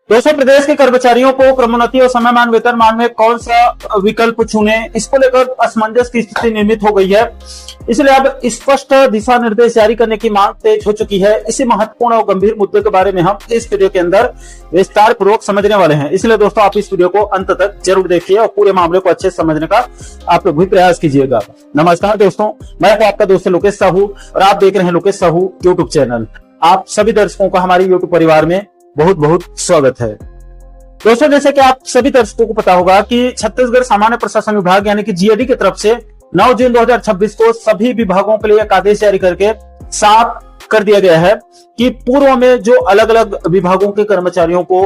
दोस्तों, प्रदेश के कर्मचारियों को क्रमोन्नति और समयमान वेतनमान में कौन सा विकल्प चुने, इसको लेकर असमंजस की स्थिति निर्मित हो गई है। इसलिए अब स्पष्ट दिशा निर्देश जारी करने की मांग तेज हो चुकी है। इसी महत्वपूर्ण और गंभीर मुद्दे के बारे में हम इस वीडियो के अंदर विस्तार पूर्वक समझने वाले हैं। इसलिए दोस्तों, आप इस वीडियो को अंत तक जरूर देखिए और पूरे मामले को अच्छे से समझने का आप लोग भी प्रयास कीजिएगा। नमस्कार दोस्तों, मैं हूं आपका दोस्त लोकेश साहू और आप देख रहे हैं लोकेश साहू यूट्यूब चैनल। आप सभी दर्शकों का हमारे यूट्यूब परिवार में बहुत बहुत स्वागत है। दोस्तों, जैसे कि आप सभी दर्शकों को पता होगा कि छत्तीसगढ़ सामान्य प्रशासन विभाग यानी कि जीएडी की तरफ से 9 जून 2026 को सभी विभागों के लिए एक आदेश जारी करके साफ कर दिया गया है कि पूर्व में जो अलग अलग विभागों के कर्मचारियों को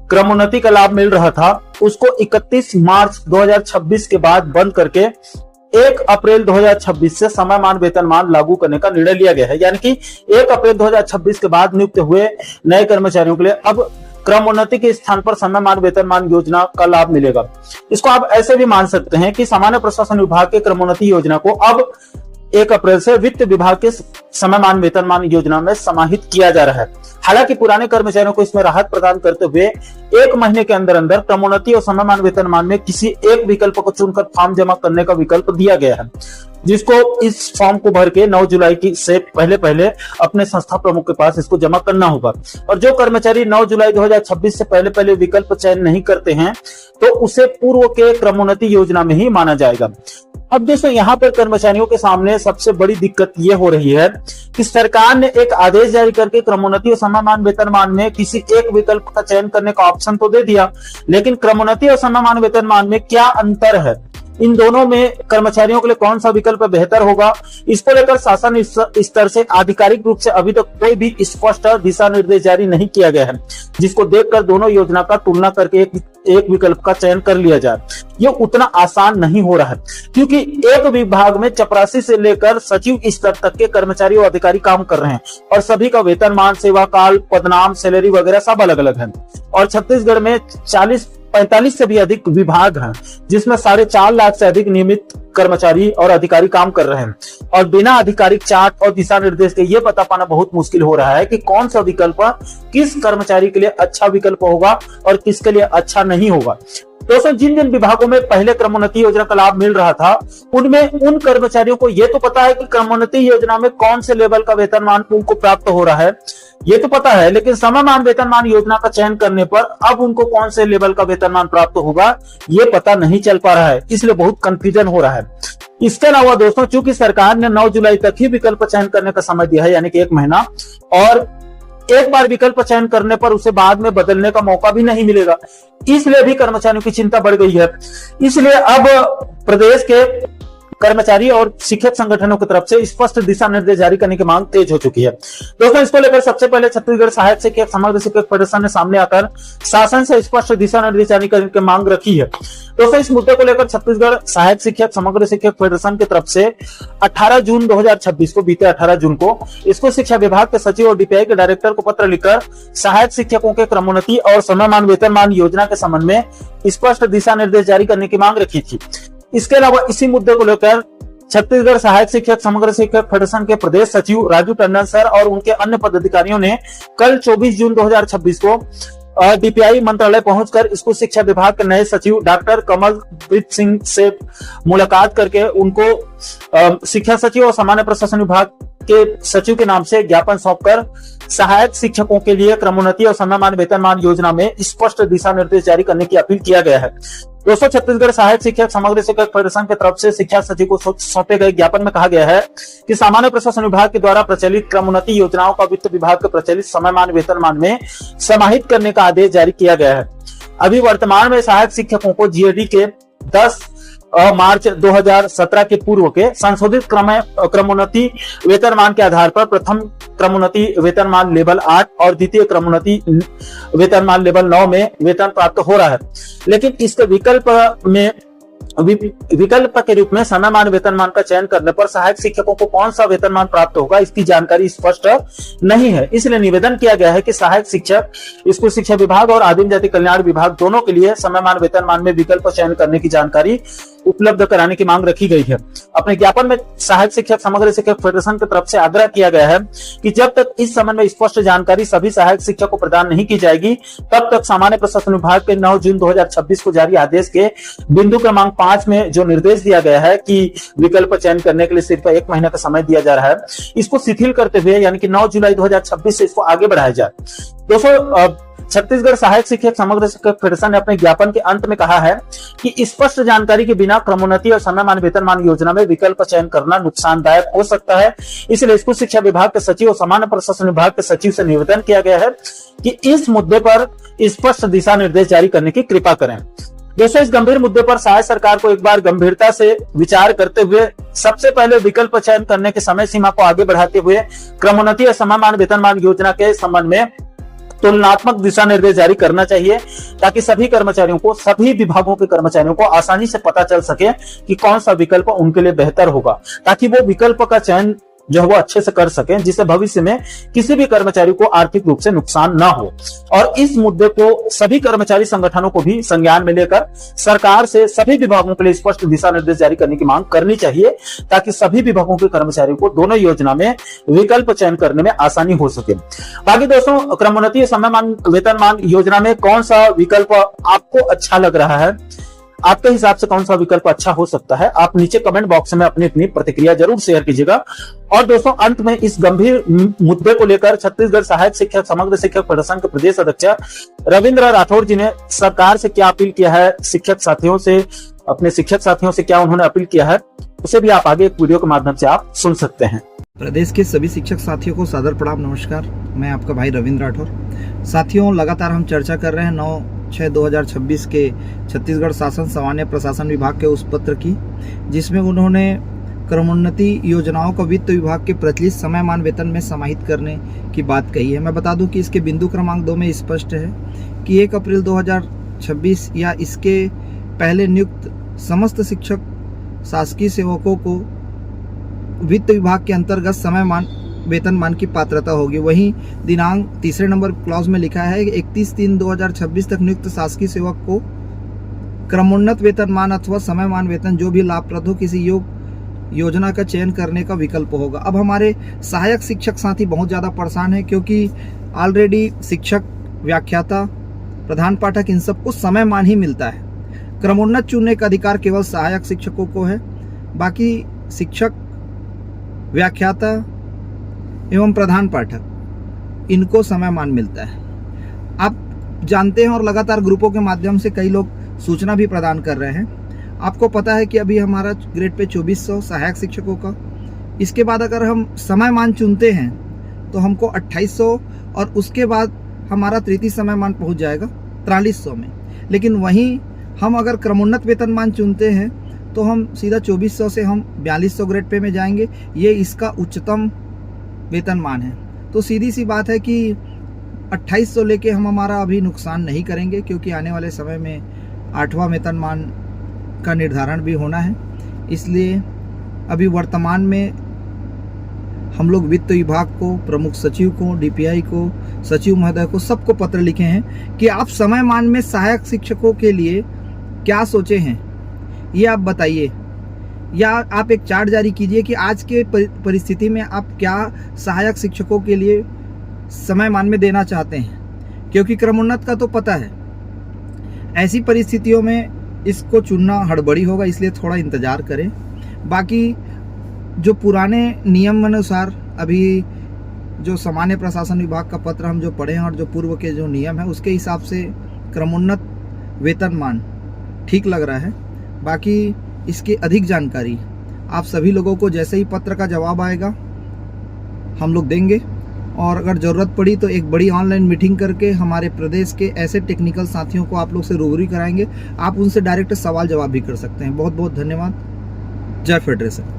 क्रमोन्नति का लाभ मिल रहा था, उसको 31 मार्च 2026 के बाद बंद करके 1 अप्रैल 2026 से समयमान वेतनमान लागू करने का निर्णय लिया गया है। यानी कि 1 अप्रैल 2026 के बाद नियुक्त हुए नए कर्मचारियों के लिए अब क्रमोन्नति के स्थान पर समयमान वेतनमान योजना का लाभ मिलेगा। इसको आप ऐसे भी मान सकते हैं कि सामान्य प्रशासन विभाग के क्रमोन्नति योजना को अब 1 अप्रैल से वित्त विभाग के समयमान वेतनमान योजना में समाहित किया जा रहा है। हालांकि पुराने कर्मचारियों को इसमें राहत प्रदान करते हुए 1 महीने के अंदर अंदर क्रमोन्नति और समयमान वेतनमान में किसी एक विकल्प को चुनकर फॉर्म जमा करने का विकल्प दिया गया है, जिसको इस फॉर्म को भर के 9 जुलाई से पहले अपने संस्था प्रमुख के पास इसको जमा करना होगा। और जो कर्मचारी 9 जुलाई 2026 से पहले विकल्प चयन नहीं करते हैं तो उसे पूर्व के क्रमोन्नति योजना में ही माना जाएगा। अब दोस्तों, यहाँ पर कर्मचारियों के सामने सबसे बड़ी दिक्कत ये हो रही है कि सरकार ने एक आदेश जारी करके क्रमोन्नति और समयमान वेतनमान में किसी एक विकल्प का चयन करने का ऑप्शन तो दे दिया, लेकिन क्रमोन्नति और समयमान वेतनमान में क्या अंतर है, इन दोनों में कर्मचारियों के लिए कौन सा विकल्प बेहतर होगा, इसको लेकर शासन स्तर से आधिकारिक रूप से अभी तक कोई भी स्पष्ट दिशा निर्देश जारी नहीं किया गया है, जिसको देखकर दोनों योजना का तुलना करके एक विकल्प का चयन कर लिया जाए। ये उतना आसान नहीं हो रहा है, क्योंकि एक विभाग में चपरासी से लेकर सचिव स्तर तक के कर्मचारी और अधिकारी काम कर रहे हैं और सभी का वेतनमान, सेवा काल, पदनाम, सैलरी वगैरह सब अलग अलग है। और छत्तीसगढ़ में 45 से भी अधिक विभाग हैं, जिसमें 4.5 लाख से अधिक नियमित कर्मचारी और अधिकारी काम कर रहे हैं। और बिना आधिकारिक चार्ट और दिशा निर्देश के ये पता पाना बहुत मुश्किल हो रहा है कि कौन सा विकल्प किस कर्मचारी के लिए अच्छा विकल्प होगा और किसके लिए अच्छा नहीं होगा। दोस्तों, जिन विभागों में पहले क्रमोन्नति योजना का लाभ मिल रहा था, उनमें उन कर्मचारियों को ये तो पता है कि क्रमोन्नति योजना में कौन से लेवल का वेतनमान उनको प्राप्त हो रहा है, ये तो पता है, लेकिन समयमान वेतनमान योजना का चयन करने पर अब उनको कौन से लेवल का वेतनमान प्राप्त होगा ये पता नहीं चल पा रहा है, इसलिए बहुत कंफ्यूजन हो रहा है। इसके अलावा दोस्तों, चूंकि सरकार ने 9 जुलाई तक ही विकल्प चयन करने का समय दिया है, यानी कि 1 महीना, और एक बार विकल्प चयन करने पर उसे बाद में बदलने का मौका भी नहीं मिलेगा, इसलिए भी कर्मचारियों की चिंता बढ़ गई है। इसलिए अब प्रदेश के कर्मचारी और शिक्षक संगठनों की तरफ से स्पष्ट दिशा निर्देश जारी करने की मांग तेज हो चुकी है। दोस्तों, इसको लेकर सबसे पहले छत्तीसगढ़ सहायक शिक्षक समग्र शिक्षक फेडरेशन ने सामने आकर शासन से स्पष्ट दिशा निर्देश जारी करने की मांग रखी है। दोस्तों, इस मुद्दे को लेकर छत्तीसगढ़ सहायक शिक्षक समग्र शिक्षक फेडरेशन की तरफ से 18 जून 2026 को, बीते 18 जून को इसको शिक्षा विभाग के सचिव और डीपीआई के डायरेक्टर को पत्र लिखकर सहायक शिक्षकों के क्रमोन्नति और समयमान वेतनमान योजना के संबंध में स्पष्ट दिशा निर्देश जारी करने की मांग रखी थी। इसके अलावा इसी मुद्दे को लेकर छत्तीसगढ़ सहायक शिक्षक समग्र शिक्षक फेडरेशन के प्रदेश सचिव राजू टंडन सर और उनके अन्य पदाधिकारियों ने कल 24 जून 2026 को डीपीआई मंत्रालय पहुंचकर इसको शिक्षा विभाग के नए सचिव डॉक्टर कमलप्रीत सिंह से मुलाकात करके उनको शिक्षा सचिव और सामान्य प्रशासन विभाग के सचिव के नाम से ज्ञापन सौंपकर सहायक शिक्षकों के लिए क्रमोन्नति और समयमान वेतनमान योजना में स्पष्ट दिशा निर्देश जारी करने की अपील किया गया है। दोस्तों, छत्तीसगढ़ सहायक शिक्षक समग्र शिक्षक फेडरेशन की तरफ से शिक्षा सचिव को सौंपे गए ज्ञापन में कहा गया है कि सामान्य प्रशासन विभाग के द्वारा प्रचलित क्रमोन्नति योजनाओं का वित्त विभाग के प्रचलित समयमान वेतनमान में समाहित करने का आदेश जारी किया गया है। अभी वर्तमान में सहायक शिक्षकों को जीएडी के 10 मार्च 2017 के पूर्व के संशोधित क्रमोन्नति वेतनमान के आधार पर प्रथम क्रमोन्नति वेतनमान लेवल 8 और द्वितीय क्रमोन्नति वेतनमान लेवल 9 में वेतन प्राप्त हो रहा है, लेकिन इसके विकल्प के रूप में समयमान वेतनमान का चयन करने पर सहायक शिक्षकों को कौन सा वेतनमान प्राप्त होगा इसकी जानकारी स्पष्ट नहीं है। इसलिए निवेदन किया गया है कि सहायक शिक्षक, स्कूल शिक्षा विभाग और आदिम जाति कल्याण विभाग दोनों के लिए समयमान वेतनमान में विकल्प चयन करने की जानकारी उपलब्ध कराने की मांग रखी गई है। अपने ज्ञापन में सहायक शिक्षक समग्र शिक्षक फेडरेशन की तरफ से आग्रह किया गया है कि जब तक इस संबंध में स्पष्ट जानकारी सभी सहायक शिक्षक को प्रदान नहीं की जाएगी, तब तक सामान्य प्रशासन विभाग के 9 जून 2026 को जारी आदेश के बिंदु क्रमांक 5 में जो निर्देश दिया गया है कि विकल्प चयन करने के लिए सिर्फ 1 महीने का समय दिया जा रहा है, इसको शिथिल करते हुए यानी कि 9 जुलाई 2026 से इसको आगे बढ़ाया जाए। दोस्तों, छत्तीसगढ़ सहायक शिक्षक समग्र शिक्षक फेडरेशन ने अपने ज्ञापन के अंत में कहा है कि स्पष्ट जानकारी के बिना क्रमोन्नति और समयमान वेतनमान योजना में विकल्प चयन करना नुकसानदायक हो सकता है। इसलिए स्कूल शिक्षा विभाग के सचिव और सामान्य प्रशासन विभाग के सचिव से निवेदन किया गया है कि इस मुद्दे पर स्पष्ट दिशा निर्देश जारी करने की कृपा करें। दोस्तों, इस गंभीर मुद्दे पर सहायक सरकार को एक बार गंभीरता से विचार करते हुए सबसे पहले विकल्प चयन करने की समय सीमा को आगे बढ़ाते हुए क्रमोन्नति और समयमान वेतनमान योजना के संबंध में तुलनात्मक दिशा निर्देश जारी करना चाहिए, ताकि सभी कर्मचारियों को, सभी विभागों के कर्मचारियों को आसानी से पता चल सके कि कौन सा विकल्प उनके लिए बेहतर होगा, ताकि वो विकल्प का चयन जो है वो अच्छे से कर सकें, जिससे भविष्य में किसी भी कर्मचारी को आर्थिक रूप से नुकसान ना हो। और इस मुद्दे को सभी कर्मचारी संगठनों को भी संज्ञान में लेकर सरकार से सभी विभागों के लिए स्पष्ट दिशा निर्देश जारी करने की मांग करनी चाहिए, ताकि सभी विभागों के कर्मचारियों को दोनों योजना में विकल्प चयन करने में आसानी हो सके। बाकी दोस्तों, क्रमोन्नति समयमान वेतनमान योजना में कौन सा विकल्प आपको अच्छा लग रहा है, आपके हिसाब से कौन सा विकल्प अच्छा हो सकता है, आप नीचे कमेंट बॉक्स में अपनी अपनी प्रतिक्रिया जरूर शेयर कीजिएगा। और दोस्तों, अंत में इस गंभीर मुद्दे को लेकर छत्तीसगढ़ सहायक शिक्षक समग्र शिक्षक फेडरेशन के प्रदेश अध्यक्ष रविंद्र राठौर जी ने सरकार से क्या अपील किया है, शिक्षक साथियों से, अपने शिक्षक साथियों से क्या उन्होंने अपील किया है, उसे भी आप आगे एक वीडियो के माध्यम से आप सुन सकते हैं। प्रदेश के सभी शिक्षक साथियों को सादर प्रणाम, नमस्कार। मैं आपका भाई रविंद्र राठौर। साथियों, लगातार हम चर्चा कर रहे हैं 9/6/2026 के छत्तीसगढ़ शासन सामान्य प्रशासन विभाग के उस पत्र की, जिसमें उन्होंने क्रमोन्नति योजनाओं को वित्त विभाग के प्रचलित समयमान वेतन में समाहित करने की बात कही है। मैं बता दूं कि इसके बिंदु क्रमांक 2 में स्पष्ट है कि 1 अप्रैल 2026 या इसके पहले नियुक्त समस्त शिक्षक शासकीय सेवकों को वित्त विभाग के अंतर्गत समयमान वेतनमान की पात्रता होगी। वहीं दिनांक तीसरे नंबर क्लॉज में लिखा है कि 31/3/2026 तक नियुक्त शासकीय सेवक को क्रमोन्नत वेतनमान अथवा समयमान वेतन जो भी लाभप्रद हो किसी योजना का चयन करने का विकल्प होगा। अब हमारे सहायक शिक्षक साथी बहुत ज़्यादा परेशान है, क्योंकि ऑलरेडी शिक्षक, व्याख्याता, प्रधान पाठक इन सबको समयमान ही मिलता है। क्रमोन्नत चुनने का अधिकार केवल सहायक शिक्षकों को है, बाकी शिक्षक, व्याख्याता एवं प्रधान पाठक इनको समयमान मिलता है। आप जानते हैं और लगातार ग्रुपों के माध्यम से कई लोग सूचना भी प्रदान कर रहे हैं। आपको पता है कि अभी हमारा ग्रेड पे 2400 सहायक शिक्षकों का, इसके बाद अगर हम समयमान चुनते हैं तो हमको 2800 और उसके बाद हमारा तृतीय समयमान पहुंच जाएगा 4300 में। लेकिन वहीं हम अगर क्रमोन्नत वेतनमान चुनते हैं तो हम सीधा 2400 से हम 4200 ग्रेड पे में जाएंगे। ये इसका उच्चतम वेतनमान है। तो सीधी सी बात है कि 2800 लेके हम हमारा अभी नुकसान नहीं करेंगे, क्योंकि आने वाले समय में 8वां वेतनमान का निर्धारण भी होना है। इसलिए अभी वर्तमान में हम लोग वित्त विभाग को, प्रमुख सचिव को, डीपीआई को, सचिव महोदय को, सबको पत्र लिखे हैं कि आप समयमान में सहायक शिक्षकों के लिए क्या सोचे हैं, ये आप बताइए, या आप एक चार्ट जारी कीजिए कि आज के परिस्थिति में आप क्या सहायक शिक्षकों के लिए समयमान में देना चाहते हैं, क्योंकि क्रमोन्नत का तो पता है। ऐसी परिस्थितियों में इसको चुनना हड़बड़ी होगा, इसलिए थोड़ा इंतज़ार करें। बाकी जो पुराने नियम अनुसार अभी जो सामान्य प्रशासन विभाग का पत्र हम जो पढ़े हैं और जो पूर्व के जो नियम है उसके हिसाब से क्रमोन्नत वेतनमान ठीक लग रहा है। बाकी इसकी अधिक जानकारी आप सभी लोगों को जैसे ही पत्र का जवाब आएगा हम लोग देंगे, और अगर ज़रूरत पड़ी तो एक बड़ी ऑनलाइन मीटिंग करके हमारे प्रदेश के ऐसे टेक्निकल साथियों को आप लोग से रूबरू कराएंगे। आप उनसे डायरेक्ट सवाल जवाब भी कर सकते हैं। बहुत बहुत धन्यवाद। जय फेडरेशन।